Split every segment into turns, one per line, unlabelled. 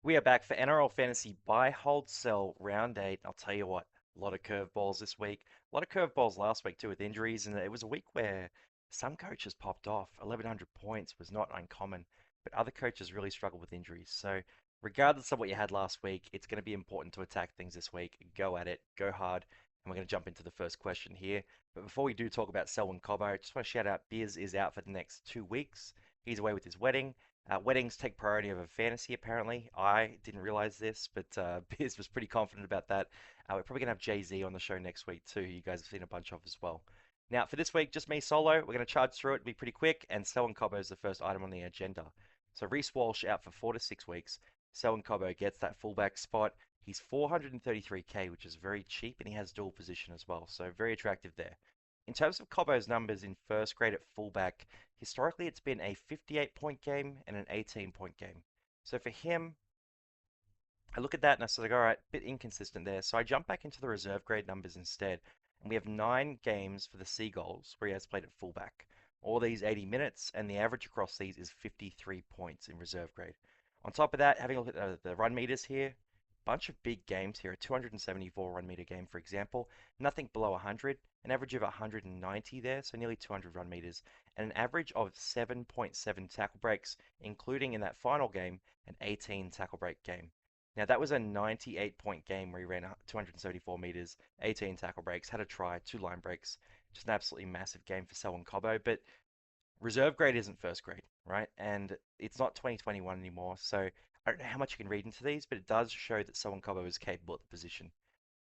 We are back for NRL Fantasy Buy, Hold, Sell Round 8. I'll tell you what, a lot of curveballs this week. A lot of curveballs last week too with injuries, and it was a week where some coaches popped off. 1,100 points was not uncommon, but other coaches really struggled with injuries. So, regardless of what you had last week, it's going to be important to attack things this week. Go at it, go hard, and we're going to jump into the first question here. But before we do talk about Selwyn Cobbo, I just want to shout out Biz is out for the next 2 weeks. He's away with his wedding. Weddings take priority over fantasy, apparently. I didn't realize this, but Biz was pretty confident about that. We're probably going to have Jay-Z on the show next week, too, who you guys have seen a bunch of as well. Now, for this week, just me solo. We're going to charge through it, be pretty quick, and Selwyn Cobbo is the first item on the agenda. So, Reece Walsh out for 4 to 6 weeks. Selwyn Cobbo gets that fullback spot. He's 433k, which is very cheap, and he has dual position as well, so very attractive there. In terms of Cobbo's numbers in first grade at fullback, historically it's been a 58-point game and an 18-point game. So for him, I look at that and I said, like, all right, bit inconsistent there. So I jump back into the reserve grade numbers instead, and we have 9 games for the Seagulls where he has played at fullback. All these 80 minutes, and the average across these is 53 points in reserve grade. On top of that, having a look at the run meters here, bunch of big games here. A 274 run meter game, for example, nothing below 100, an average of 190 there, so nearly 200 run meters, and an average of 7.7 tackle breaks, including in that final game, an 18 tackle break game. Now, that was a 98-point game where he ran 274 meters, 18 tackle breaks, had a try, 2 line breaks. Just an absolutely massive game for Selwyn Cobbo. But reserve grade isn't first grade, right? And it's not 2021 anymore. So I don't know how much you can read into these, but it does show that Selwyn Cobbo is capable at the position.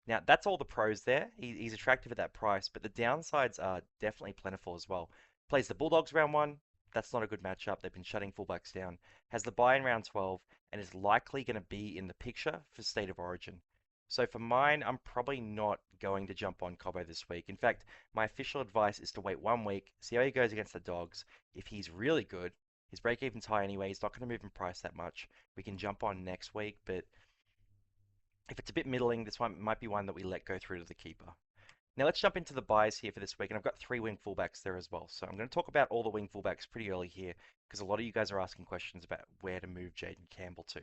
Now, that's all the pros there. He's attractive at that price, but the downsides are definitely plentiful as well. Plays the Bulldogs round one. That's not a good matchup. They've been shutting fullbacks down. Has the bye in round 12 and is likely going to be in the picture for State of Origin. So for mine, I'm probably not going to jump on Cobbo this week. In fact, my official advice is to wait 1 week, see how he goes against the Dogs. If he's really good, his break even's high anyway. He's not going to move in price that much. We can jump on next week, but if it's a bit middling, this one might be one that we let go through to the keeper. Now let's jump into the buys here for this week, and I've got 3 wing fullbacks there as well. So I'm going to talk about all the wing fullbacks pretty early here, because a lot of you guys are asking questions about where to move Jaden Campbell to.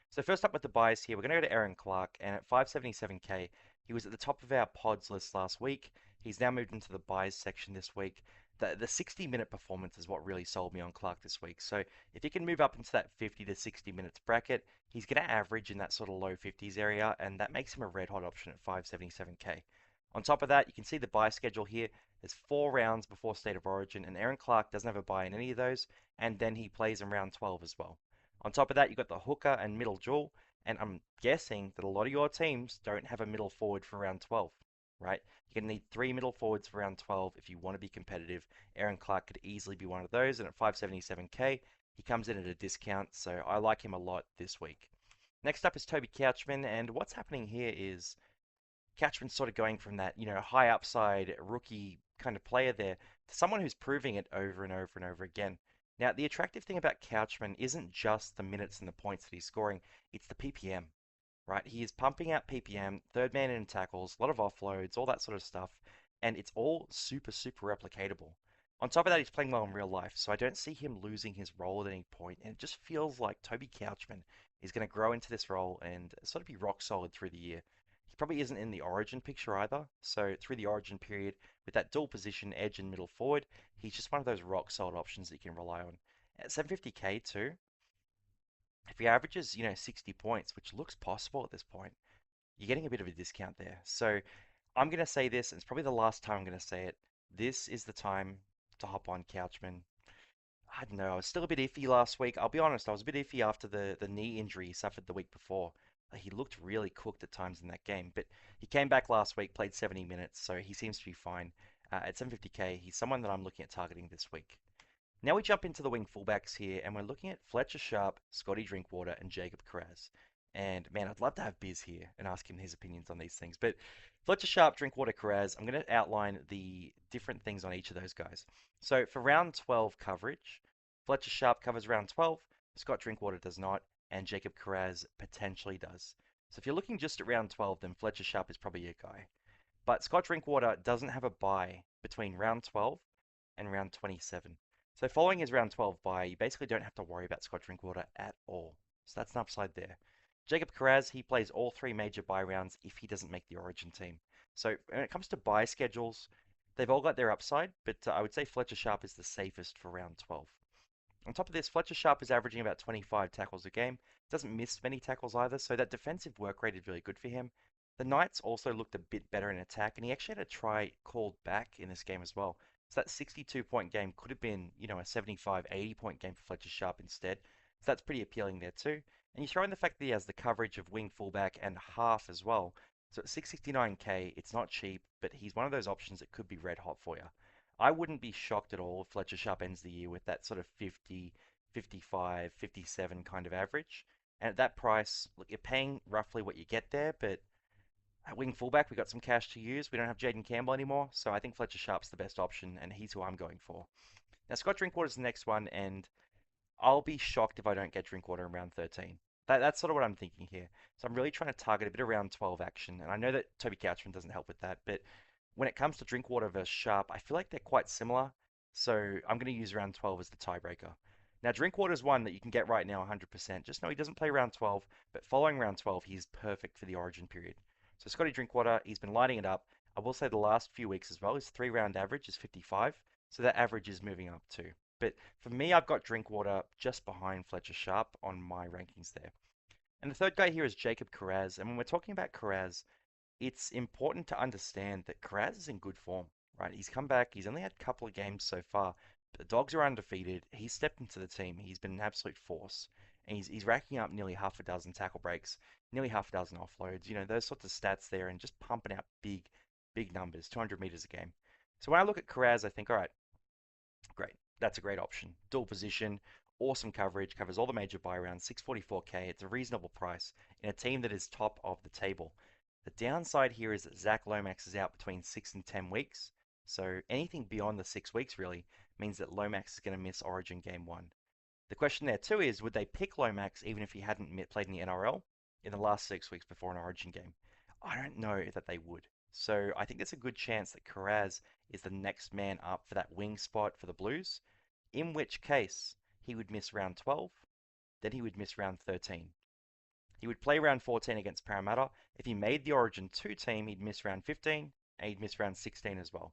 So first up with the buys here, we're going to go to Aaron Clark, and at 577k, he was at the top of our pods list last week. He's now moved into the buys section this week. The 60-minute performance is what really sold me on Clark this week. So if he can move up into that 50 to 60 minutes bracket, he's going to average in that sort of low 50s area, and that makes him a red hot option at 577k. On top of that, you can see the buy schedule here. There's 4 rounds before State of Origin, and Aaron Clark doesn't have a buy in any of those, and then he plays in round 12 as well. On top of that, you've got the hooker and middle duel, and I'm guessing that a lot of your teams don't have a middle forward for round 12, right? You're going to need 3 middle forwards for round 12 if you want to be competitive. Aaron Clark could easily be one of those, and at 577k, he comes in at a discount, so I like him a lot this week. Next up is Toby Couchman, and what's happening here is Catchman's sort of going from that, high upside rookie kind of player there to someone who's proving it over and over and over again. Now, the attractive thing about Couchman isn't just the minutes and the points that he's scoring, it's the PPM, right? He is pumping out PPM, third man in tackles, a lot of offloads, all that sort of stuff, and it's all super, super replicatable. On top of that, he's playing well in real life, so I don't see him losing his role at any point, and it just feels like Toby Couchman is going to grow into this role and sort of be rock solid through the year. He probably isn't in the origin picture either, so through the origin period, with that dual position edge and middle forward, he's just one of those rock solid options that you can rely on. At 750k too, if he averages, 60 points, which looks possible at this point, you're getting a bit of a discount there. So I'm going to say this, and it's probably the last time I'm going to say it. This is the time to hop on Couchman. I don't know. I was still a bit iffy last week. I'll be honest, I was a bit iffy after the knee injury he suffered the week before. He looked really cooked at times in that game, but he came back last week, played 70 minutes, so he seems to be fine. At 750k, he's someone that I'm looking at targeting this week. Now we jump into the wing fullbacks here, and we're looking at Fletcher Sharp, Scotty Drinkwater, and Jacob Carraz. And man, I'd love to have Biz here and ask him his opinions on these things. But Fletcher Sharp, Drinkwater, Carraz, I'm going to outline the different things on each of those guys. So for round 12 coverage, Fletcher Sharp covers round 12, Scott Drinkwater does not, and Jacob Carraz potentially does. So if you're looking just at round 12, then Fletcher Sharp is probably your guy. But Scott Drinkwater doesn't have a bye between round 12 and round 27. So following his round 12 bye, you basically don't have to worry about Scott Drinkwater at all. So that's an upside there. Jacob Carraz, he plays all three major bye rounds if he doesn't make the Origin team. So when it comes to bye schedules, they've all got their upside, but I would say Fletcher Sharp is the safest for round 12. On top of this, Fletcher Sharp is averaging about 25 tackles a game. Doesn't miss many tackles either, so that defensive work rate is really good for him. The Knights also looked a bit better in attack, and he actually had a try called back in this game as well. So that 62-point game could have been, a 75, 80-point game for Fletcher Sharp instead. So that's pretty appealing there too. And you throw in the fact that he has the coverage of wing fullback and half as well. So at 669k, it's not cheap, but he's one of those options that could be red hot for you. I wouldn't be shocked at all if Fletcher Sharp ends the year with that sort of 50, 55, 57 kind of average. And at that price, look, you're paying roughly what you get there, but at wing fullback, we got some cash to use. We don't have Jaden Campbell anymore, so I think Fletcher Sharp's the best option, and he's who I'm going for. Now, Scott Drinkwater's the next one, and I'll be shocked if I don't get Drinkwater in round 13. That's sort of what I'm thinking here. So I'm really trying to target a bit of round 12 action, and I know that Toby Couchman doesn't help with that, but when it comes to Drinkwater versus Sharp, I feel like they're quite similar. So I'm going to use round 12 as the tiebreaker. Now, Drinkwater's one that you can get right now 100%. Just know he doesn't play round 12, but following round 12, he's perfect for the Origin period. So Scotty Drinkwater, he's been lighting it up. I will say the last few weeks as well, his 3 round average is 55. So that average is moving up too. But for me, I've got Drinkwater just behind Fletcher Sharp on my rankings there. And the third guy here is Jacob Carraz. And when we're talking about Carraz, it's important to understand that Carraz is in good form, right? He's come back. He's only had a couple of games so far. But the Dogs are undefeated. He's stepped into the team. He's been an absolute force. And he's racking up nearly half a dozen tackle breaks, nearly half a dozen offloads, those sorts of stats there, and just pumping out big numbers, 200 meters a game. So when I look at Carraz, I think, all right, great. That's a great option. Dual position, awesome coverage, covers all the major buy rounds, 644k. It's a reasonable price in a team that is top of the table. The downside here is that Zach Lomax is out between 6 and 10 weeks. So anything beyond the 6 weeks really means that Lomax is going to miss Origin Game 1. The question there too is, would they pick Lomax even if he hadn't played in the NRL in the last 6 weeks before an Origin game? I don't know that they would. So I think there's a good chance that Carraz is the next man up for that wing spot for the Blues, in which case he would miss round 12, then he would miss round 13. He would play round 14 against Parramatta. If he made the Origin 2 team, he'd miss round 15, and he'd miss round 16 as well.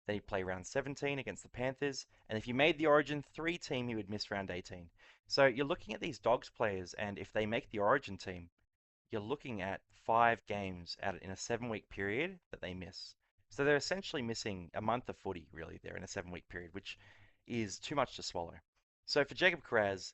Then he'd play round 17 against the Panthers, and if he made the Origin 3 team, he would miss round 18. So you're looking at these Dogs players, and if they make the Origin team, you're looking at 5 games out in a 7-week period that they miss. So they're essentially missing a month of footy, really, there in a 7-week period, which is too much to swallow. So for Jacob Carraz,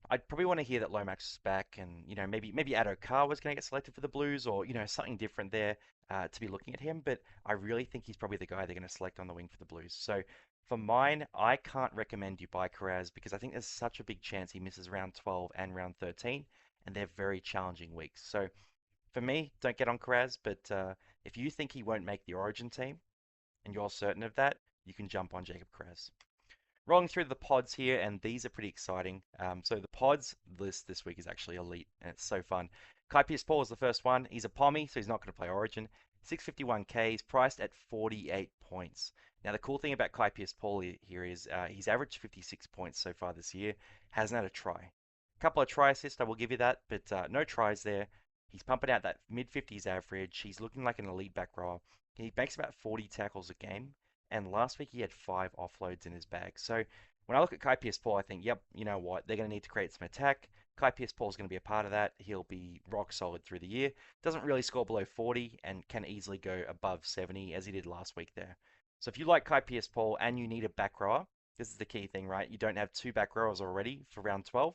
I'd probably want to hear that Lomax is back, and maybe Addo Carr was going to get selected for the Blues, or something different there to be looking at him. But I really think he's probably the guy they're going to select on the wing for the Blues. So for mine, I can't recommend you buy Carraz because I think there's such a big chance he misses round 12 and round 13, and they're very challenging weeks. So for me, don't get on Carraz. But if you think he won't make the Origin team, and you're certain of that, you can jump on Jacob Carraz. Rolling through the pods here, and these are pretty exciting. So the pods list this week is actually elite, and it's so fun. Kai Pearce-Paul is the first one. He's a pommy, so he's not going to play Origin. 651k. He's priced at 48 points. Now, the cool thing about Kai Pearce-Paul here is he's averaged 56 points so far this year. Hasn't had a try. A couple of try assists, I will give you that, but no tries there. He's pumping out that mid-50s average. He's looking like an elite back rower. He makes about 40 tackles a game. And last week he had 5 offloads in his bag. So when I look at Kai Pearce-Paul, I think, yep, you know what? They're going to need to create some attack. Kai Pearce-Paul is going to be a part of that. He'll be rock solid through the year. Doesn't really score below 40 and can easily go above 70 as he did last week there. So if you like Kai Pearce-Paul and you need a back rower, this is the key thing, right? You don't have 2 back rowers already for round 12.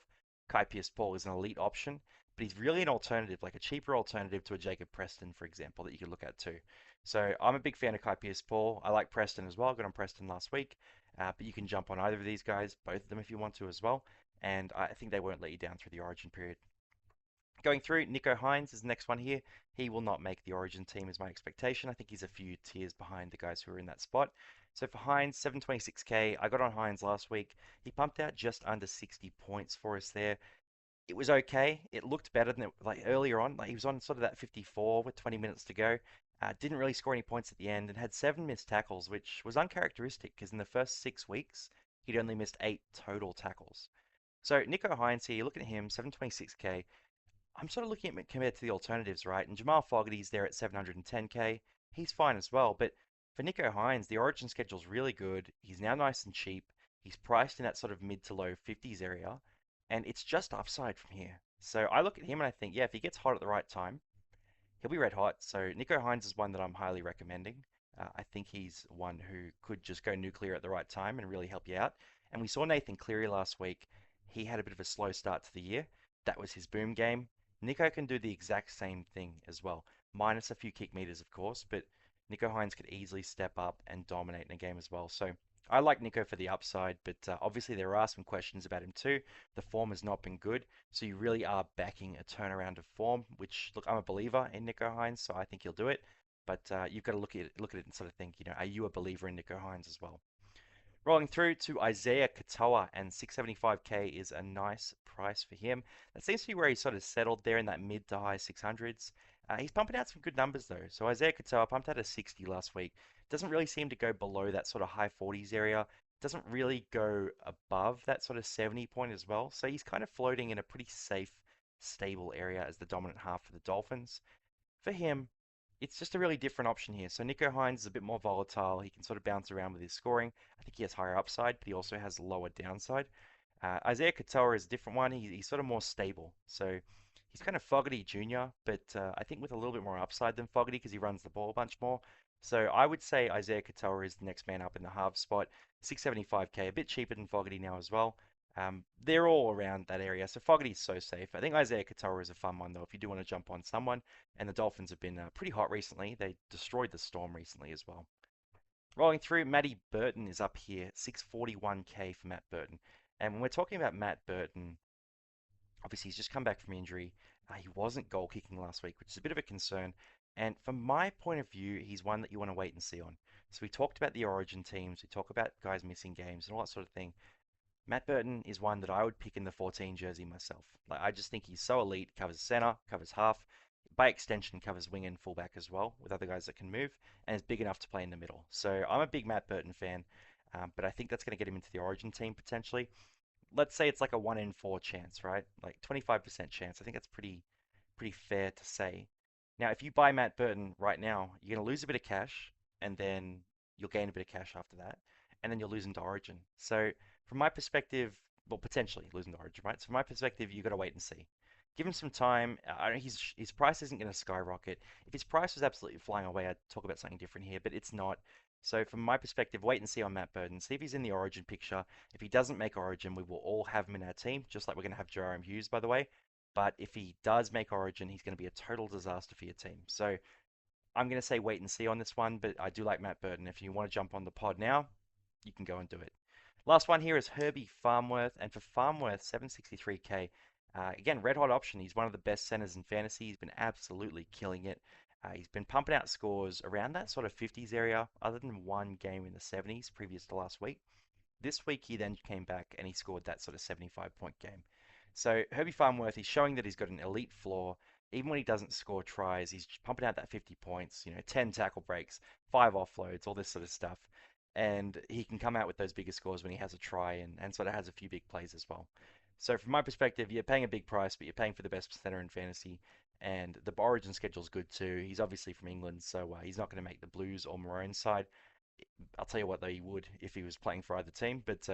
Kai Pearce-Paul is an elite option, but he's really an alternative, like a cheaper alternative to a Jacob Preston, for example, that you could look at too. So I'm a big fan of Kai Pearce-Paul. I like Preston as well. I got on Preston last week. But you can jump on either of these guys, both of them if you want to as well. And I think they won't let you down through the Origin period. Going through, Nicho Hynes is the next one here. He will not make the Origin team is my expectation. I think he's a few tiers behind the guys who are in that spot. So for Hynes, 726k. I got on Hynes last week. He pumped out just under 60 points for us there. It was okay. It looked better than like earlier on. Like he was on sort of that 54 with 20 minutes to go. Didn't really score any points at the end and had 7 missed tackles, which was uncharacteristic because in the first 6 weeks he'd only missed 8 total tackles. So Nicho Hynes here, looking at him, 726k. I'm sort of looking at compared to the alternatives, right? And Jamal Fogarty's there at 710k. He's fine as well. But for Nico Hines, the Origin schedule's really good. He's now nice and cheap. He's priced in that sort of mid to low 50s area, and it's just upside from here. So I look at him and I think, yeah, if he gets hot at the right time, he'll be red hot. So Nico Hines is one that I'm highly recommending. I think he's one who could just go nuclear at the right time and really help you out. And we saw Nathan Cleary last week. He had a bit of a slow start to the year. That was his boom game. Nico can do the exact same thing as well, minus a few kick meters, of course, but Nico Hines could easily step up and dominate in a game as well. So I like Nico for the upside, but obviously there are some questions about him too. The form has not been good. So you really are backing a turnaround of form, which look, I'm a believer in Nico Hines, so I think he'll do it. But you've got to look at it and sort of think, are you a believer in Nico Hines as well? Rolling through to Isaiah Katoa, and 675k is a nice price for him. That seems to be where he's sort of settled there in that mid to high 600s. He's pumping out some good numbers though. So Isaiah Katoa pumped out a 60 last week. Doesn't really seem to go below that sort of high 40s area. Doesn't really go above that sort of 70 point as well. So he's kind of floating in a pretty safe, stable area as the dominant half for the Dolphins. For him, it's just a really different option here. So Nico Hines is a bit more volatile. He can sort of bounce around with his scoring. I think he has higher upside, but he also has lower downside. Isaiah Katoa is a different one. He's sort of more stable. So he's kind of Fogarty Jr., but I think with a little bit more upside than Fogarty because he runs the ball a bunch more. So I would say Isaiah Katoa is the next man up in the half spot. 675k, a bit cheaper than Fogarty now as well. They're all around that area. So Fogarty's so safe. I think Isaiah Katoa is a fun one though if you do want to jump on someone. And the Dolphins have been pretty hot recently. They destroyed the Storm recently as well. Rolling through, Matty Burton is up here, 641k for Matt Burton. And when we're talking about Matt Burton, obviously he's just come back from injury. He wasn't goal kicking last week, which is a bit of a concern. And from my point of view, he's one that you want to wait and see on. So we talked about the Origin teams, we talk about guys missing games and all that sort of thing. Matt Burton is one that I would pick in the 14 jersey myself. Like I just think he's so elite, covers center, covers half, by extension covers wing and fullback as well, with other guys that can move, and is big enough to play in the middle. So I'm a big Matt Burton fan, but I think that's going to get him into the Origin team potentially. Let's say it's like a 1 in 4 chance, right? Like 25% chance. I think that's pretty fair to say. Now, if you buy Matt Burton right now, you're going to lose a bit of cash, and then you'll gain a bit of cash after that, and then you'll lose into Origin. So, from my perspective, well, potentially lose into Origin, right? So, from my perspective, you got to wait and see. Give him some time. His price isn't going to skyrocket. If his price was absolutely flying away, I'd talk about something different here, but it's not. So, from my perspective, wait and see on Matt Burton. See if he's in the Origin picture. If he doesn't make Origin, we will all have him in our team, just like we're going to have Jerome Hughes, by the way. But if he does make Origin, he's going to be a total disaster for your team. So I'm going to say wait and see on this one, but I do like Matt Burton. If you want to jump on the pod now, you can go and do it. Last one here is Herbie Farmworth, and for Farmworth, 763k. Again, red hot option. He's one of the best centers in fantasy. He's been absolutely killing it. He's been pumping out scores around that sort of 50s area, other than one game in the 70s previous to last week. This week he then came back and he scored that sort of 75-point game. So Herbie Farmworth, he's showing that he's got an elite floor. Even when he doesn't score tries, he's pumping out that 50 points, 10 tackle breaks, 5 offloads, all this sort of stuff. And he can come out with those bigger scores when he has a try and sort of has a few big plays as well. So from my perspective, you're paying a big price, but you're paying for the best center in fantasy. And the Origin schedule's good too. He's obviously from England, so he's not going to make the Blues or Maroon side. I'll tell you what, though, he would if he was playing for either team. But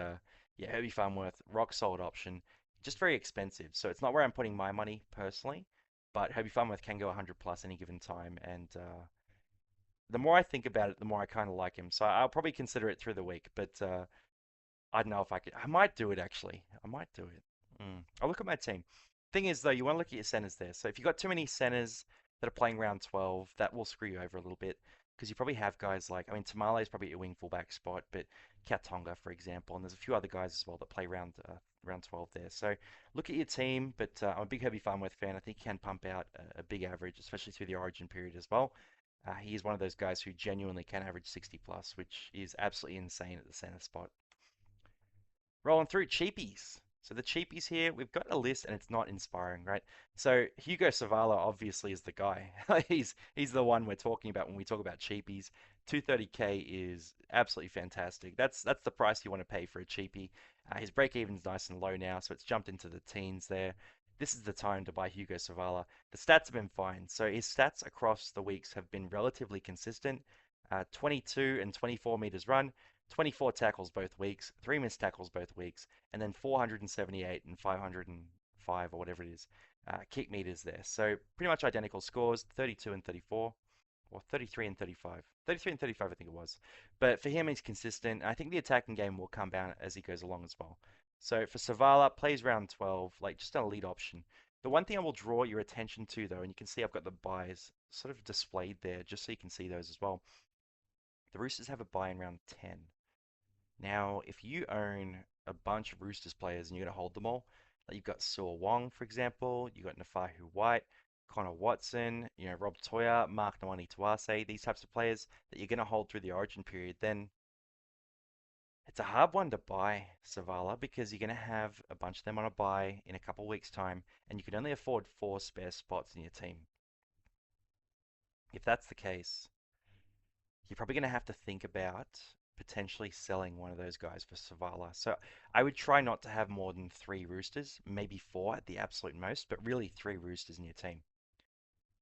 yeah, Herbie Farmworth, rock solid option. Just very expensive. So it's not where I'm putting my money personally. But Herbie Farmworth can go 100 plus any given time. And the more I think about it, the more I kind of like him. So I'll probably consider it through the week. But I don't know if I could. I might do it actually. I might do it. I'll look at my team. Thing is, though, you want to look at your centers there. So if you've got too many centers that are playing round 12, that will screw you over a little bit because you probably have guys like, I mean, Tamale is probably a wing fullback spot, but Katonga, for example, and there's a few other guys as well that play round 12 there. So look at your team, but I'm a big Herbie Farmworth fan. I think he can pump out a big average, especially through the Origin period as well. He is one of those guys who genuinely can average 60 plus, which is absolutely insane at the center spot. Rolling through cheapies. So the cheapies here, we've got a list and it's not inspiring, right? So Hugo Savala obviously is the guy. He's the one we're talking about when we talk about cheapies. 230k is absolutely fantastic. That's the price you want to pay for a cheapie. His break even's nice and low now, so it's jumped into the teens there. this is the time to buy Hugo Savala. The stats have been fine. So his stats across the weeks have been relatively consistent. 22 and 24 meters run, 24 tackles both weeks, 3 missed tackles both weeks, and then 478 and 505 or whatever it is kick meters there. So pretty much identical scores, 32 and 34, or 33 and 35. 33 and 35, I think it was. But for him, he's consistent. I think the attacking game will come down as he goes along as well. So for Savala, plays round 12, like just an elite option. The one thing I will draw your attention to, though, and you can see I've got the buys sort of displayed there, just so you can see those as well. The Roosters have a buy in round 10. Now, if you own a bunch of Roosters players and you're going to hold them all, like you've got Saw Wong, for example, you've got Nafahu White, Connor Watson, Rob Toya, Mark Nawani Tuase, these types of players that you're going to hold through the origin period, then it's a hard one to buy, Savala, because you're going to have a bunch of them on a buy in a couple of weeks' time, and you can only afford 4 spare spots in your team. If that's the case, you're probably going to have to think about potentially selling one of those guys for Savala. So I would try not to have more than 3 Roosters, maybe 4 at the absolute most, but really 3 Roosters in your team.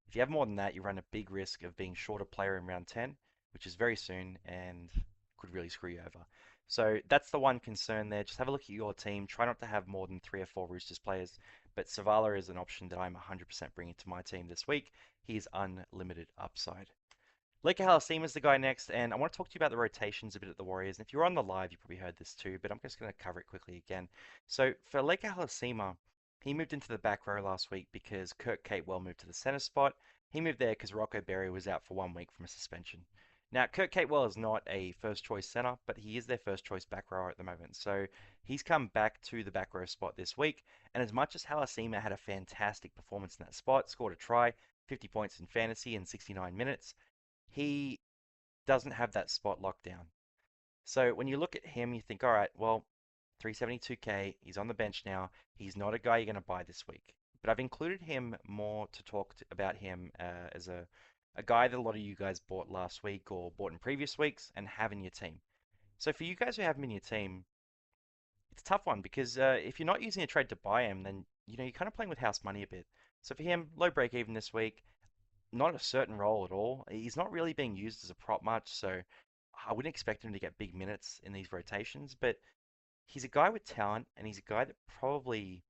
If you have more than that, you run a big risk of being short a player in round 10, which is very soon and could really screw you over. So that's the one concern there. Just have a look at your team. Try not to have more than 3 or 4 Roosters players, but Savala is an option that I'm 100% bringing to my team this week. He is unlimited upside. Leka Halasima is the guy next, and I want to talk to you about the rotations a bit at the Warriors. And if you're on the live, you probably heard this too, but I'm just going to cover it quickly again. So for Leka Halasima, he moved into the back row last week because Kirk Capewell moved to the center spot. He moved there because Rocco Berry was out for 1 week from a suspension. Now, Kirk Capewell is not a first choice center, but he is their first choice back rower at the moment. So he's come back to the back row spot this week. And as much as Halasima had a fantastic performance in that spot, scored a try, 50 points in fantasy in 69 minutes, he doesn't have that spot locked down. So when you look at him, you think, all right, well, 372K, he's on the bench now. He's not a guy you're going to buy this week. But I've included him more to talk about him as a guy that a lot of you guys bought last week or bought in previous weeks and have in your team. So for you guys who have him in your team, it's a tough one because if you're not using a trade to buy him, then you're kind of playing with house money a bit. So for him, low break even this week, not a certain role at all. He's not really being used as a prop much, so I wouldn't expect him to get big minutes in these rotations, but he's a guy with talent, and he's a guy that probably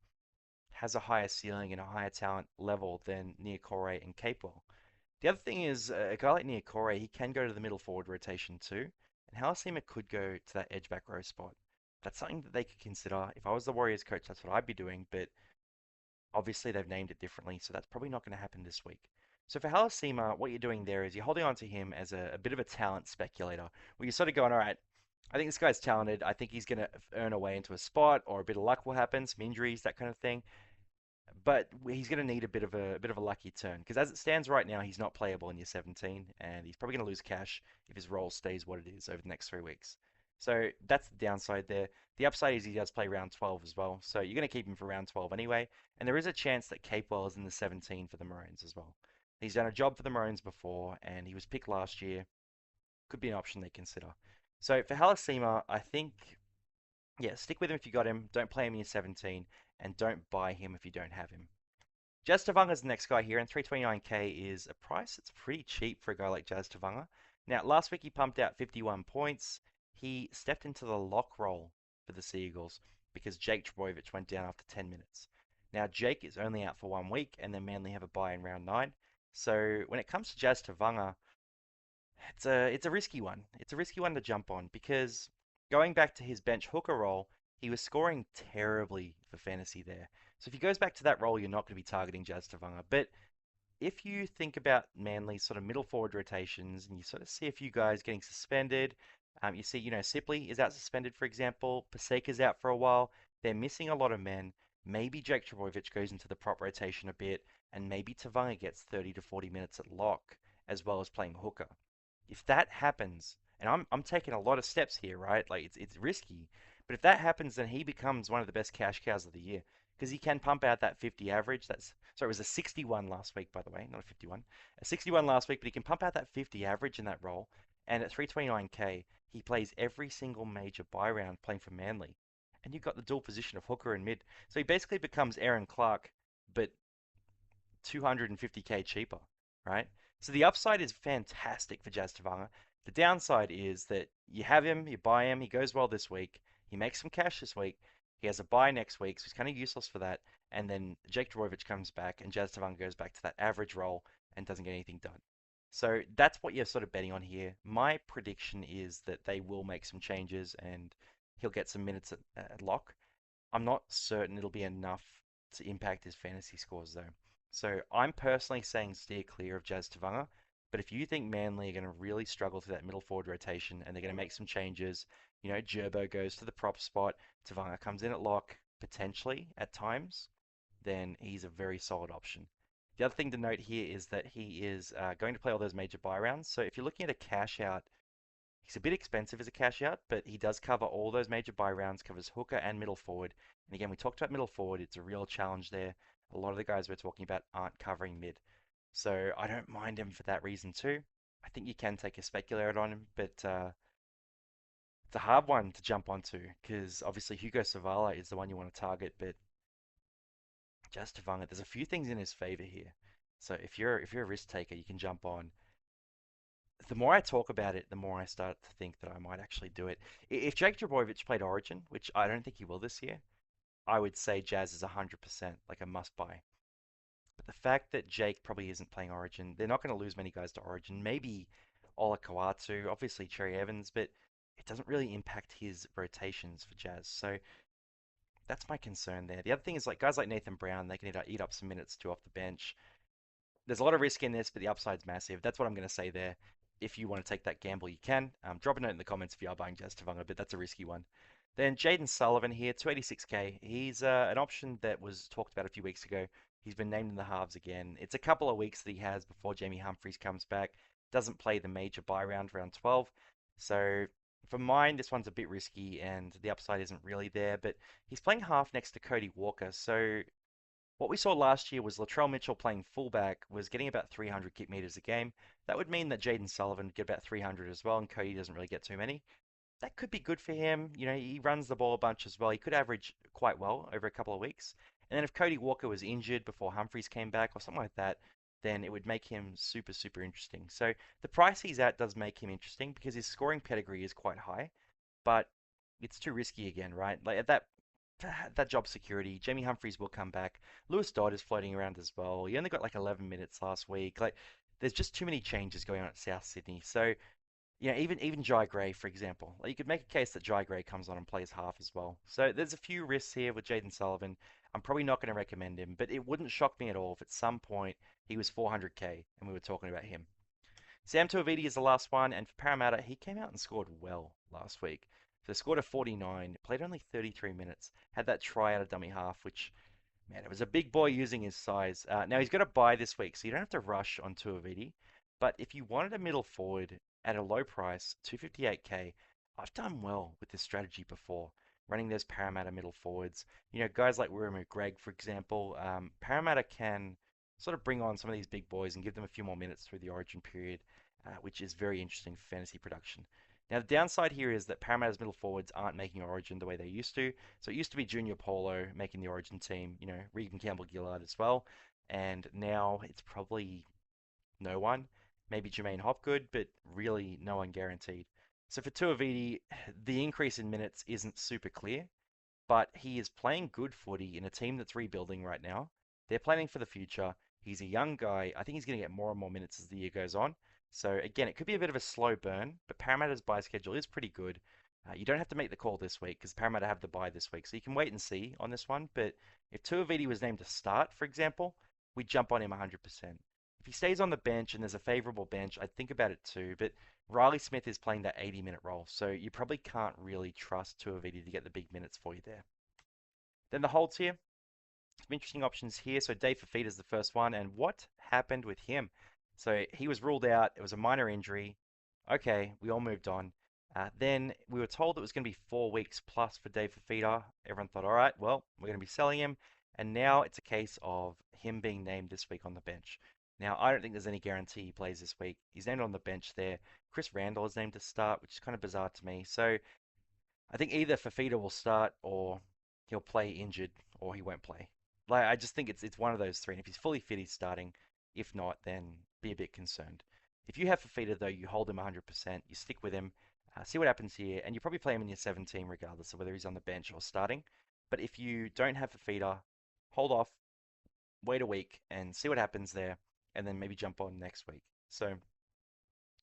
has a higher ceiling and a higher talent level than Niokore and Capewell. The other thing is, a guy like Niokore, he can go to the middle forward rotation too, and Halasima could go to that edge back row spot. That's something that they could consider. If I was the Warriors coach, that's what I'd be doing, but obviously, they've named it differently, so that's probably not going to happen this week. So for Halasima, what you're doing there is you're holding on to him as a bit of a talent speculator, where you're sort of going, all right, I think this guy's talented. I think he's going to earn a way into a spot, or a bit of luck will happen, some injuries, that kind of thing. But he's going to need a bit of a lucky turn because as it stands right now, he's not playable in year 17, and he's probably going to lose cash if his role stays what it is over the next 3 weeks. So that's the downside there. The upside is he does play round 12 as well, so you're going to keep him for round 12 anyway. And there is a chance that Capewell is in the 17 for the Maroons as well. He's done a job for the Maroons before, and he was picked last year. Could be an option they consider. So for Halasima, I think, yeah, stick with him if you got him. Don't play him in your 17, and don't buy him if you don't have him. Jazz Tavanga is the next guy here, and 329K is a price that's pretty cheap for a guy like Jazz Tavanga. Now, last week he pumped out 51 points. He stepped into the lock role for the Seagulls because Jake Trbojevic went down after 10 minutes. Now, Jake is only out for 1 week, and then Manly have a bye in round 9. So when it comes to Jazz Tavanga, it's a risky one. It's a risky one to jump on because going back to his bench hooker role, he was scoring terribly for fantasy there. So if he goes back to that role, you're not going to be targeting Jazz Tavanga. But if you think about Manly's sort of middle forward rotations and you sort of see a few guys getting suspended, you see, Sipley is out suspended, for example. Paseka's out for a while. They're missing a lot of men. Maybe Jake Trbojevic goes into the prop rotation a bit, and maybe Tavanga gets 30 to 40 minutes at lock, as well as playing hooker. If that happens, and I'm taking a lot of steps here, right? Like it's risky, but if that happens, then he becomes one of the best cash cows of the year because he can pump out that 50 average. It was a 61 last week, by the way, not a 51. A 61 last week, but he can pump out that 50 average in that role. And at 329K, he plays every single major buy round playing for Manly. And you've got the dual position of hooker and mid. So he basically becomes Aaron Clark but 250k cheaper, right? So the upside is fantastic for Jazz Tavanga. The downside is that you have him, you buy him, he goes well this week, he makes some cash this week, he has a buy next week, so he's kind of useless for that. And then Jake Dvorovich comes back, and Jazz Tavanga goes back to that average role and doesn't get anything done. So that's what you're sort of betting on here. My prediction is that they will make some changes and he'll get some minutes at lock. I'm not certain it'll be enough to impact his fantasy scores though. So I'm personally saying steer clear of Jazz Tavanga. But if you think Manly are going to really struggle through that middle forward rotation and they're going to make some changes, Gerbo goes to the prop spot, Tavanga comes in at lock, potentially at times, then he's a very solid option. The other thing to note here is that he is going to play all those major buy rounds. So if you're looking at a cash out, he's a bit expensive as a cash out, but he does cover all those major buy rounds, covers hooker and middle forward. And again, we talked about middle forward. It's a real challenge there. A lot of the guys we're talking about aren't covering mid. So I don't mind him for that reason too. I think you can take a speculator on him, but it's a hard one to jump onto because obviously Hugo Savala is the one you want to target, but just Tavanga, there's a few things in his favor here. So if you're a risk taker, you can jump on. The more I talk about it, the more I start to think that I might actually do it. If Jake Drabovic played Origin, which I don't think he will this year, I would say Jazz is 100% like a must buy. But the fact that Jake probably isn't playing Origin, they're not going to lose many guys to Origin. Maybe Ola Kawatu, obviously Cherry Evans, but it doesn't really impact his rotations for Jazz. So that's my concern there. The other thing is like guys like Nathan Brown, they can eat up some minutes too off the bench. There's a lot of risk in this, but the upside's massive. That's what I'm going to say there. If you want to take that gamble, you can. Drop a note in the comments if you are buying Jazz Tavanga, but that's a risky one. Then Jaden Sullivan here, 286k. He's an option that was talked about a few weeks ago. He's been named in the halves again. It's a couple of weeks that he has before Jamie Humphries comes back. Doesn't play the major buy round 12. So for mine, this one's a bit risky and the upside isn't really there, but he's playing half next to Cody Walker. So what we saw last year was Latrell Mitchell playing fullback was getting about 300 kick meters a game. That would mean that Jaden Sullivan would get about 300 as well, and Cody doesn't really get too many. That could be good for him. He runs the ball a bunch as well. He could average quite well over a couple of weeks. And then if Cody Walker was injured before Humphries came back or something like that, then it would make him super, super interesting. So the price he's at does make him interesting because his scoring pedigree is quite high, but it's too risky again, right? Like at that job security, Jamie Humphries will come back. Lewis Dodd is floating around as well. He only got like 11 minutes last week. Like, there's just too many changes going on at South Sydney. So, even Jai Gray, for example, like you could make a case that Jai Gray comes on and plays half as well. So there's a few risks here with Jaden Sullivan. I'm probably not going to recommend him, but it wouldn't shock me at all if at some point he was 400k and we were talking about him. Sam Tuiviti is the last one, and for Parramatta, he came out and scored well last week. So they scored a 49, played only 33 minutes, had that try out of dummy half, which, man, it was a big boy using his size. Now he's got a bye this week, so you don't have to rush on Tuiviti. But if you wanted a middle forward at a low price, 258k, I've done well with this strategy before, running those Parramatta middle forwards. Guys like Wiremu Greg, for example, Parramatta can sort of bring on some of these big boys and give them a few more minutes through the origin period, which is very interesting for fantasy production. Now, the downside here is that Parramatta's middle forwards aren't making Origin the way they used to. So it used to be Junior Polo making the Origin team, Regan Campbell-Gillard as well. And now it's probably no one. Maybe Jermaine Hopgood, but really no one guaranteed. So for Tuiviti, the increase in minutes isn't super clear, but he is playing good footy in a team that's rebuilding right now. They're planning for the future. He's a young guy. I think he's going to get more and more minutes as the year goes on. So again, it could be a bit of a slow burn, but Parramatta's bye schedule is pretty good. You don't have to make the call this week because Parramatta have the bye this week, so you can wait and see on this one. But if Tuiviti was named to start, for example, we'd jump on him 100%. If he stays on the bench and there's a favourable bench, I'd think about it too. But Riley Smith is playing that 80-minute role, so you probably can't really trust Tuiviti to get the big minutes for you there. Then the holds here, some interesting options here. So Dave Fafita is the first one, and what happened with him? So he was ruled out. It was a minor injury. Okay, we all moved on. Then we were told it was going to be 4 weeks plus for Dave Fafita. Everyone thought, all right, well, we're going to be selling him. And now it's a case of him being named this week on the bench. Now, I don't think there's any guarantee he plays this week. He's named on the bench there. Chris Randall is named to start, which is kind of bizarre to me. So I think either Fafita will start or he'll play injured or he won't play. Like I just think it's one of those three. And if he's fully fit, he's starting. If not, then be a bit concerned. If you have Fafita though, you hold him 100%. You stick with him, see what happens here, and you probably play him in your 17 regardless of whether he's on the bench or starting. But if you don't have Fafita, hold off, wait a week, and see what happens there, and then maybe jump on next week. So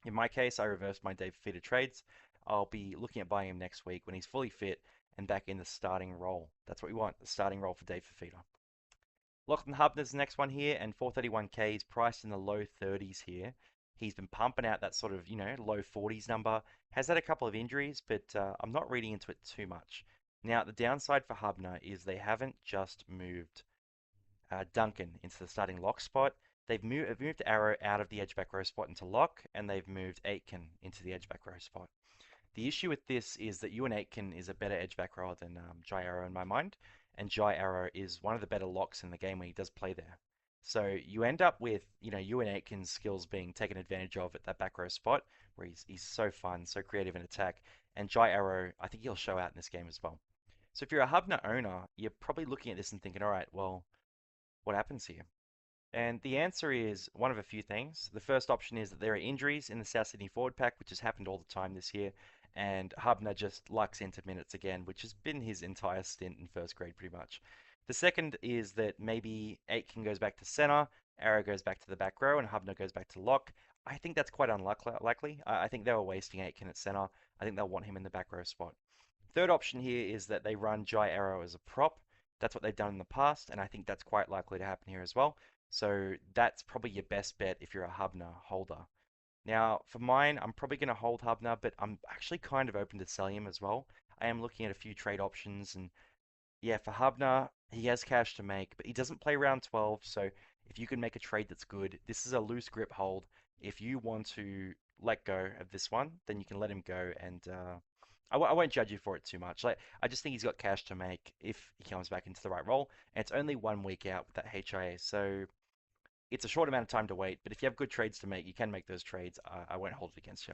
in my case, I reversed my Dave Fafita trades. I'll be looking at buying him next week when he's fully fit and back in the starting role. That's what we want, the starting role for Dave Fafita. Lachlan Hubner's the next one here, and 431k is priced in the low 30s here. He's been pumping out that sort of, low 40s number. Has had a couple of injuries, but I'm not reading into it too much. Now, the downside for Hubner is they haven't just moved Duncan into the starting lock spot. They've moved Arrow out of the edge back row spot into lock, and they've moved Aitken into the edge back row spot. The issue with this is that Ewan Aitken is a better edge back rower than Jai Arrow in my mind, and Jai Arrow is one of the better locks in the game when he does play there. So you end up with Ewan Aitken's skills being taken advantage of at that back row spot, where he's so fun, so creative in attack, and Jai Arrow, I think he'll show out in this game as well. So if you're a Hubner owner, you're probably looking at this and thinking, all right, well, what happens here? And the answer is one of a few things. The first option is that there are injuries in the South Sydney forward pack, which has happened all the time this year, and Hubner just lucks into minutes again, which has been his entire stint in first grade pretty much. The second is that maybe Aitken goes back to center, Arrow goes back to the back row, and Hubner goes back to lock. I think that's quite unlikely. I think they were wasting Aitken at center. I think they'll want him in the back row spot. Third option here is that they run Jai Arrow as a prop. That's what they've done in the past, and I think that's quite likely to happen here as well. So that's probably your best bet if you're a Hubner holder. Now, for mine, I'm probably going to hold Hubner, but I'm actually kind of open to selling him as well. I am looking at a few trade options, and yeah, for Hubner, he has cash to make, but he doesn't play round 12, so if you can make a trade that's good, this is a loose grip hold. If you want to let go of this one, then you can let him go, and I won't judge you for it too much. Like, I just think he's got cash to make if he comes back into the right role, and it's only 1 week out with that HIA, so it's a short amount of time to wait, but if you have good trades to make, you can make those trades. I won't hold it against you.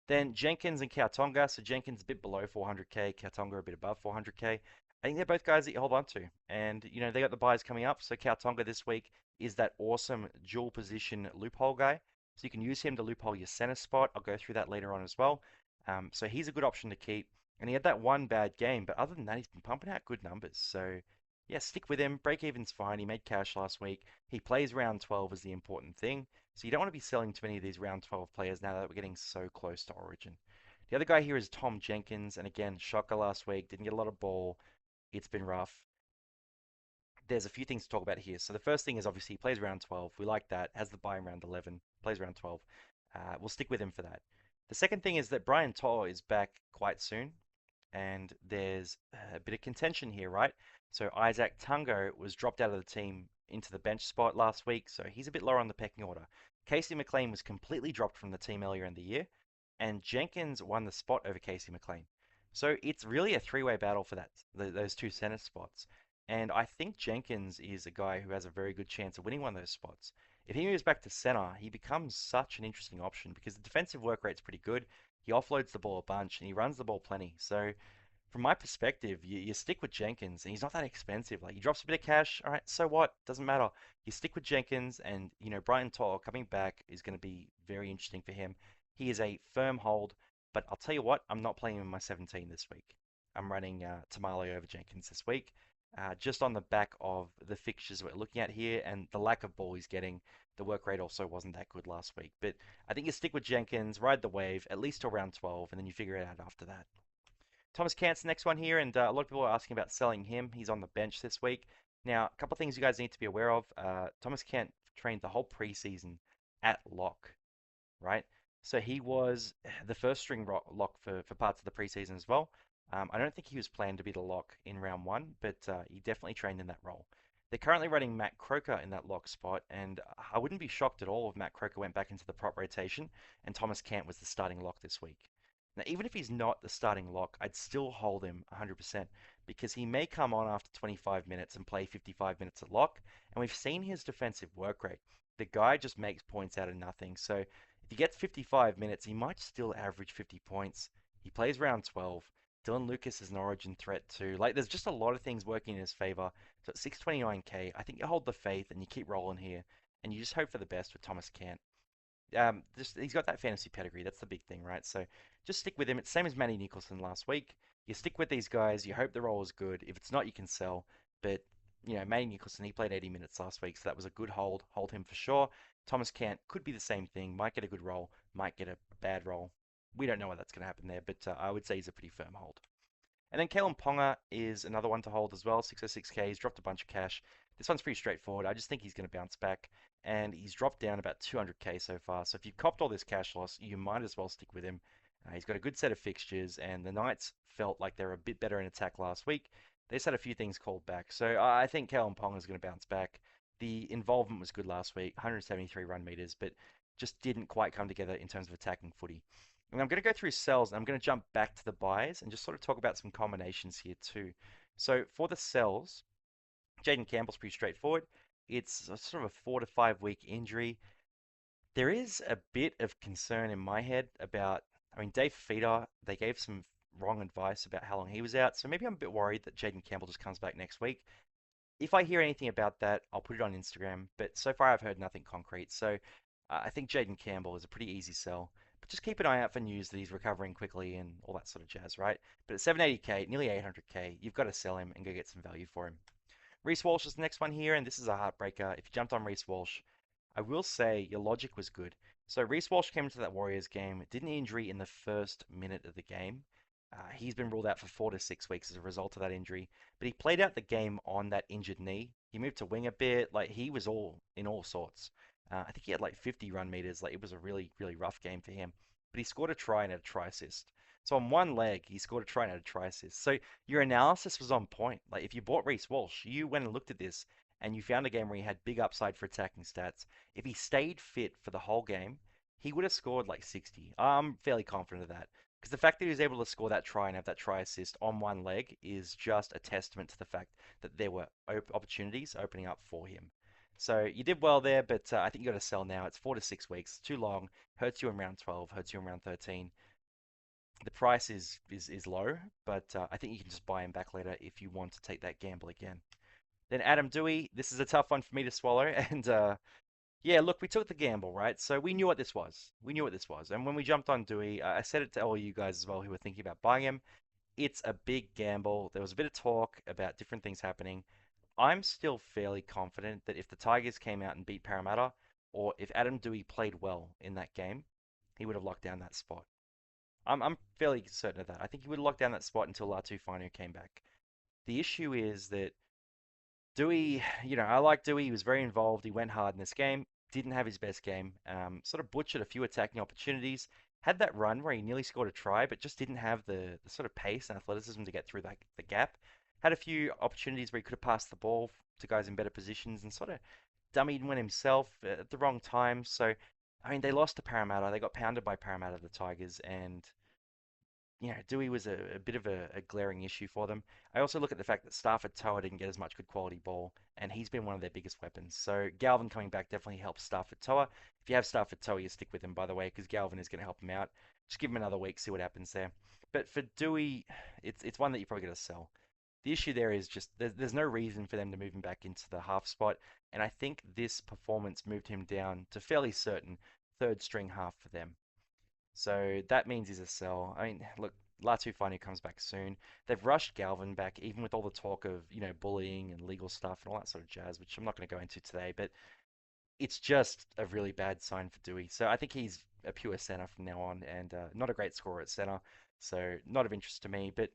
Then Jenkins and Kautonga. So Jenkins a bit below 400k, Kautonga a bit above 400k. I think they're both guys that you hold on to. And, they got the buys coming up. So Kautonga this week is that awesome dual position loophole guy. So you can use him to loophole your center spot. I'll go through that later on as well. So he's a good option to keep. And he had that one bad game, but other than that, he's been pumping out good numbers. So yeah, stick with him. Break even's fine. He made cash last week. He plays round 12 is the important thing. So you don't want to be selling too many of these round 12 players now that we're getting so close to Origin. The other guy here is Tom Jenkins, and again, shocker last week, didn't get a lot of ball. It's been rough. There's a few things to talk about here. So the first thing is obviously he plays round 12. We like that. Has the buy in round 11. Plays round 12. We'll stick with him for that. The second thing is that Brian To'o is back quite soon, and there's a bit of contention here, right? So Isaac Tungo was dropped out of the team into the bench spot last week, so he's a bit lower on the pecking order. Casey McLean was completely dropped from the team earlier in the year, and Jenkins won the spot over Casey McLean. So it's really a three-way battle for those two center spots. And I think Jenkins is a guy who has a very good chance of winning one of those spots. If he moves back to center, he becomes such an interesting option because the defensive work rate's pretty good. He offloads the ball a bunch and he runs the ball plenty. So from my perspective, you stick with Jenkins, and he's not that expensive. Like, he drops a bit of cash, all right, so what? Doesn't matter. You stick with Jenkins, and Brian To'o coming back is going to be very interesting for him. He is a firm hold, but I'll tell you what, I'm not playing him in my 17 this week. I'm running Tamale over Jenkins this week, just on the back of the fixtures we're looking at here and the lack of ball he's getting. The work rate also wasn't that good last week, but I think you stick with Jenkins, ride the wave at least till round 12, and then you figure it out after that. Thomas Cant's next one here, and a lot of people are asking about selling him. He's on the bench this week. Now, a couple of things you guys need to be aware of. Thomas Cant trained the whole preseason at lock, right? So he was the first string lock for parts of the preseason as well. I don't think he was planned to be the lock in round one, but he definitely trained in that role. They're currently running Matt Croker in that lock spot, and I wouldn't be shocked at all if Matt Croker went back into the prop rotation and Thomas Cant was the starting lock this week. Now, even if he's not the starting lock, I'd still hold him 100% because he may come on after 25 minutes and play 55 minutes at lock. And we've seen his defensive work rate. The guy just makes points out of nothing. So if he gets 55 minutes, he might still average 50 points. He plays round 12. Dylan Lucas is an origin threat too. Like, there's just a lot of things working in his favor. So at 629k, I think you hold the faith and you keep rolling here, and you just hope for the best with Thomas Cant. Just he's got that fantasy pedigree. That's the big thing, right? So just stick with him. It's the same as Matty Nicholson last week. You stick with these guys. You hope the role is good. If it's not, you can sell. But Matty Nicholson, he played 80 minutes last week, so that was a good hold. Hold him for sure. Thomas Cant could be the same thing. Might get a good role. Might get a bad role. We don't know what that's going to happen there, but I would say he's a pretty firm hold. And then Kalen Ponga is another one to hold as well. 606k. He's dropped a bunch of cash. This one's pretty straightforward. I just think he's going to bounce back. And he's dropped down about 200k so far. So if you've copped all this cash loss, you might as well stick with him. He's got a good set of fixtures, and the Knights felt like they were a bit better in attack last week. They just had a few things called back. So I think Kalen Ponga is going to bounce back. The involvement was good last week, 173 run meters, but just didn't quite come together in terms of attacking footy. And I'm going to go through sells and I'm going to jump back to the buys and just sort of talk about some combinations here too. So for the sells, Jaden Campbell's pretty straightforward. It's a sort of a 4 to 5 week injury. There is a bit of concern in my head about, I mean, Dave Feeder, they gave some wrong advice about how long he was out. So maybe I'm a bit worried that Jaden Campbell just comes back next week. If I hear anything about that, I'll put it on Instagram. But so far, I've heard nothing concrete. So I think Jaden Campbell is a pretty easy sell. But just keep an eye out for news that he's recovering quickly and all that sort of jazz, right? But at 780k, nearly 800k, you've got to sell him and go get some value for him. Reece Walsh is the next one here, and this is a heartbreaker. If you jumped on Reece Walsh, I will say your logic was good. So Reece Walsh came into that Warriors game, did an injury in the first minute of the game. He's been ruled out for 4 to 6 weeks as a result of that injury, but he played out the game on that injured knee. He moved to wing a bit, like he was all in all sorts. I think he had like 50 run meters. Like it was a really, really rough game for him. But he scored a try and had a try assist. So on one leg, he scored a try and had a try assist. So your analysis was on point. Like if you bought Reece Walsh, you went and looked at this and you found a game where he had big upside for attacking stats. If he stayed fit for the whole game, he would have scored like 60. I'm fairly confident of that. Because the fact that he was able to score that try and have that try assist on one leg is just a testament to the fact that there were opportunities opening up for him. So you did well there, but I think you got to sell now. It's 4 to 6 weeks, too long. Hurts you in round 12, hurts you in round 13. The price is low, but I think you can just buy him back later if you want to take that gamble again. Then Adam Dewey, this is a tough one for me to swallow, and yeah, look, we took the gamble, right? So we knew what this was. We knew what this was, and when we jumped on Dewey, I said it to all you guys as well who were thinking about buying him. It's a big gamble. There was a bit of talk about different things happening. I'm still fairly confident that if the Tigers came out and beat Parramatta, or if Adam Dewey played well in that game, he would have locked down that spot. I'm fairly certain of that. I think he would have locked down that spot until Latu Finu came back. The issue is that Dewey, I like Dewey. He was very involved. He went hard in this game. Didn't have his best game. Sort of butchered a few attacking opportunities. Had that run where he nearly scored a try, but just didn't have the sort of pace and athleticism to get through the gap. Had a few opportunities where he could have passed the ball to guys in better positions and sort of dummied one himself at the wrong time. So, I mean, they lost to Parramatta. They got pounded by Parramatta, the Tigers, and Dewey was a bit of a glaring issue for them. I also look at the fact that Stafford Toa didn't get as much good quality ball, and he's been one of their biggest weapons. So Galvin coming back definitely helps Stafford Toa. If you have Stafford Toa, you stick with him, by the way, because Galvin is going to help him out. Just give him another week, see what happens there. But for Dewey, it's one that you're probably going to sell. The issue there is just there's no reason for them to move him back into the half spot, and I think this performance moved him down to fairly certain third string half for them. So that means he's a sell. I mean, look, Latu finally comes back soon. They've rushed Galvin back, even with all the talk of, bullying and legal stuff and all that sort of jazz, which I'm not going to go into today, but it's just a really bad sign for Dewey. So I think he's a pure center from now on and not a great scorer at center. So not of interest to me. But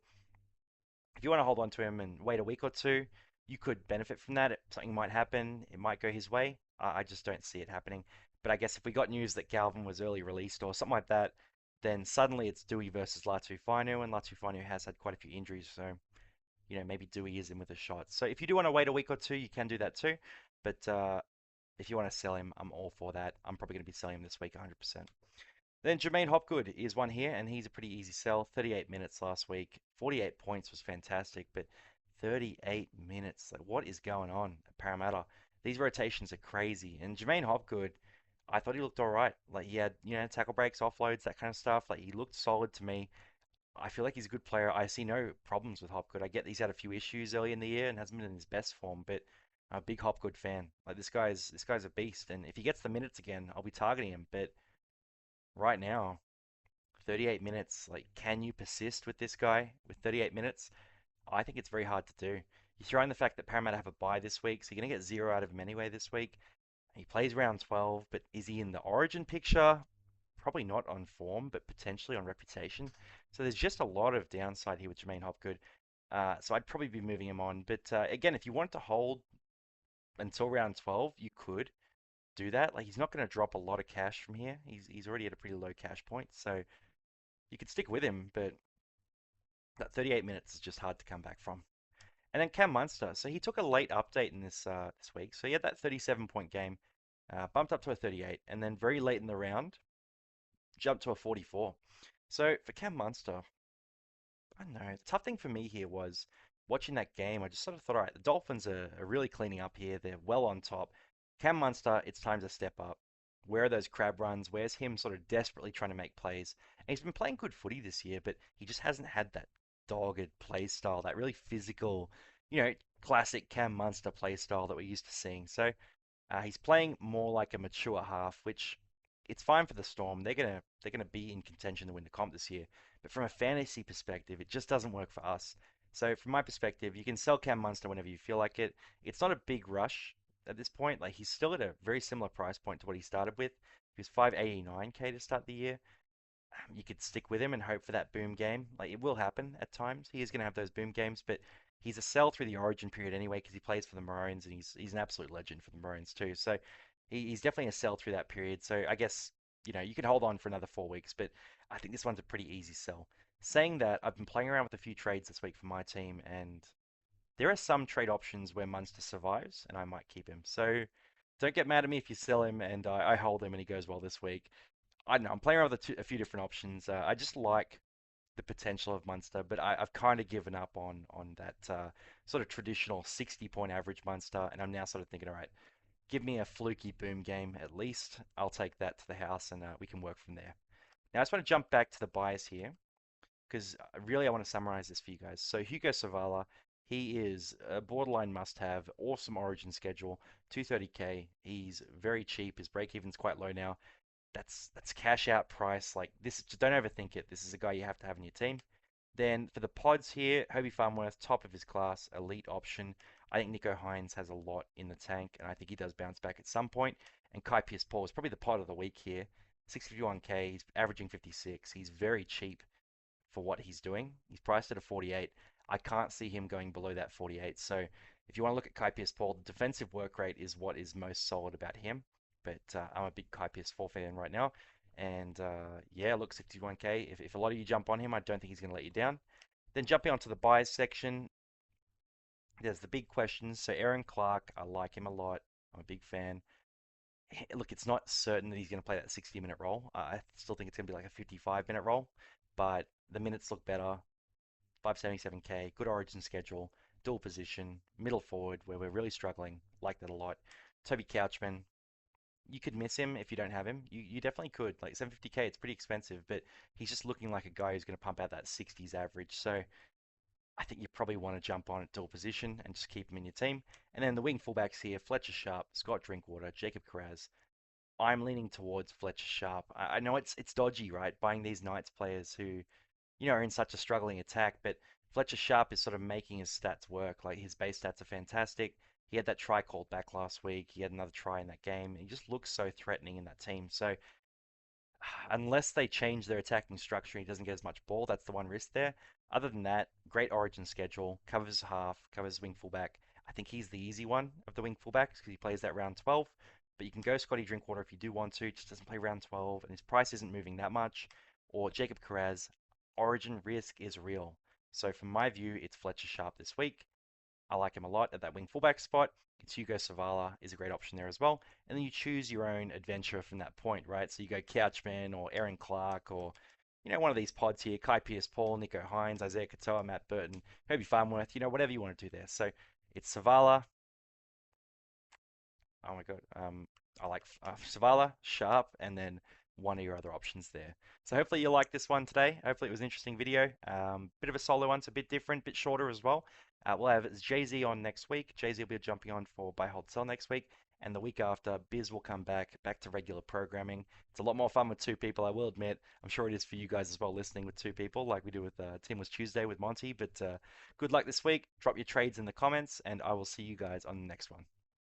if you want to hold on to him and wait a week or two, you could benefit from that. Something might happen. It might go his way. I just don't see it happening. But I guess if we got news that Galvin was early released or something like that, then suddenly it's Dewey versus Latu Finu, and Latu Finu has had quite a few injuries, so maybe Dewey is in with a shot. So if you do want to wait a week or two, you can do that too. But if you want to sell him, I'm all for that. I'm probably going to be selling him this week 100%. Then Jermaine Hopgood is one here, and he's a pretty easy sell. 38 minutes last week, 48 points was fantastic, but 38 minutes. Like, what is going on at Parramatta? These rotations are crazy. And Jermaine Hopgood, I thought he looked all right. Like he had, tackle breaks, offloads, that kind of stuff. Like he looked solid to me. I feel like he's a good player. I see no problems with Hopgood. I get he's had a few issues early in the year and hasn't been in his best form, but I'm a big Hopgood fan. Like this guy's a beast, and if he gets the minutes again, I'll be targeting him. But right now, 38 minutes, like, can you persist with this guy with 38 minutes? I think it's very hard to do. You throw in the fact that Parramatta have a bye this week, so you're gonna get zero out of him anyway this week. He plays round 12, but is he in the Origin picture? Probably not on form, but potentially on reputation. So there's just a lot of downside here with Jermaine Hopgood. So I'd probably be moving him on. But again, if you want to hold until round 12, you could do that. Like, he's not going to drop a lot of cash from here. He's already at a pretty low cash point, so you could stick with him. But that 38 minutes is just hard to come back from. And then Cam Munster. So he took a late update in this week. So he had that 37-point game, bumped up to a 38, and then very late in the round, jumped to a 44. So for Cam Munster, I don't know. The tough thing for me here was watching that game. I just sort of thought, all right, the Dolphins are really cleaning up here. They're well on top. Cam Munster, it's time to step up. Where are those crab runs? Where's him sort of desperately trying to make plays? And he's been playing good footy this year, but he just hasn't had that dogged play style, that really physical, classic Cam Munster play style that we're used to seeing. So he's playing more like a mature half, which it's fine for the Storm. They're gonna be in contention to win the comp this year. But from a fantasy perspective, it just doesn't work for us. So from my perspective, you can sell Cam Munster whenever you feel like it. It's not a big rush at this point. Like, he's still at a very similar price point to what he started with. He was 589K to start the year. You could stick with him and hope for that boom game. Like, it will happen at times. He is going to have those boom games, but he's a sell through the Origin period anyway because he plays for the Maroons and he's an absolute legend for the Maroons too. So he's definitely a sell through that period. So I guess you can hold on for another 4 weeks, but I think this one's a pretty easy sell. Saying that, I've been playing around with a few trades this week for my team, and there are some trade options where Munster survives, and I might keep him. So don't get mad at me if you sell him and I hold him and he goes well this week. I don't know. I'm playing around with a few different options. I just like the potential of Munster, but I've kind of given up on that sort of traditional 60-point average Munster, and I'm now sort of thinking, all right, give me a fluky boom game at least. I'll take that to the house, and we can work from there. Now I just want to jump back to the bias here because really I want to summarize this for you guys. So Hugo Savala, he is a borderline must-have, awesome Origin schedule, 230k. He's very cheap. His break even's quite low now. That's cash out price. Like, this, just don't overthink it. This is a guy you have to have in your team. Then for the pods here, Hobie Farmworth, top of his class, elite option. I think Nico Hines has a lot in the tank, and I think he does bounce back at some point. And Kai Pierce-Paul is probably the pod of the week here. 651k, he's averaging 56. He's very cheap for what he's doing. He's priced at a 48. I can't see him going below that 48. So if you want to look at Kai Pierce-Paul, the defensive work rate is what is most solid about him. But I'm a big Kai Pierce-Paul fan right now. And yeah, look, 61k. If a lot of you jump on him, I don't think he's going to let you down. Then jumping onto the buys section, there's the big questions. So Aaron Clark, I like him a lot. I'm a big fan. Look, it's not certain that he's going to play that 60-minute role. I still think it's going to be like a 55-minute role, but the minutes look better. 577k, good Origin schedule, dual position, middle forward, where we're really struggling. Like that a lot. Toby Couchman, you could miss him if you don't have him. You definitely could. Like, 750k, it's pretty expensive, but he's just looking like a guy who's going to pump out that 60s average. So I think you probably want to jump on at dual position and just keep him in your team. And then the wing fullbacks here, Fletcher Sharp, Scott Drinkwater, Jacob Carraz. I'm leaning towards Fletcher Sharp. I know it's dodgy, right? Buying these Knights players who, are in such a struggling attack, but Fletcher Sharp is sort of making his stats work. Like, his base stats are fantastic. He had that try called back last week. He had another try in that game. He just looks so threatening in that team. So unless they change their attacking structure and he doesn't get as much ball, that's the one risk there. Other than that, great Origin schedule, covers half, covers wing fullback. I think he's the easy one of the wing fullbacks because he plays that round 12. But you can go Scotty Drinkwater if you do want to. Just doesn't play round 12 and his price isn't moving that much. Or Jacob Carraz. Origin risk is real. So from my view, it's Fletcher Sharp this week. I like him a lot at that wing fullback spot. It's Hugo Savala is a great option there as well. And then you choose your own adventure from that point, right? So you go Couchman or Aaron Clark or, one of these pods here, Kai Pierce-Paul, Nico Hines, Isaiah Katoa, Matt Burton, Herbie Farmworth, whatever you want to do there. So it's Savala. Oh my God. I like Savala, Sharp, and then one of your other options there. So hopefully you liked this one today. Hopefully it was an interesting video. Bit of a solo one, so a bit different, bit shorter as well. We'll have Jay-Z on next week. Jay-Z will be jumping on for Buy, Hold, Sell next week. And the week after, Biz will come back to regular programming. It's a lot more fun with two people, I will admit. I'm sure it is for you guys as well, listening with two people, like we do with Tim was Tuesday with Monty. But good luck this week. Drop your trades in the comments, and I will see you guys on the next one.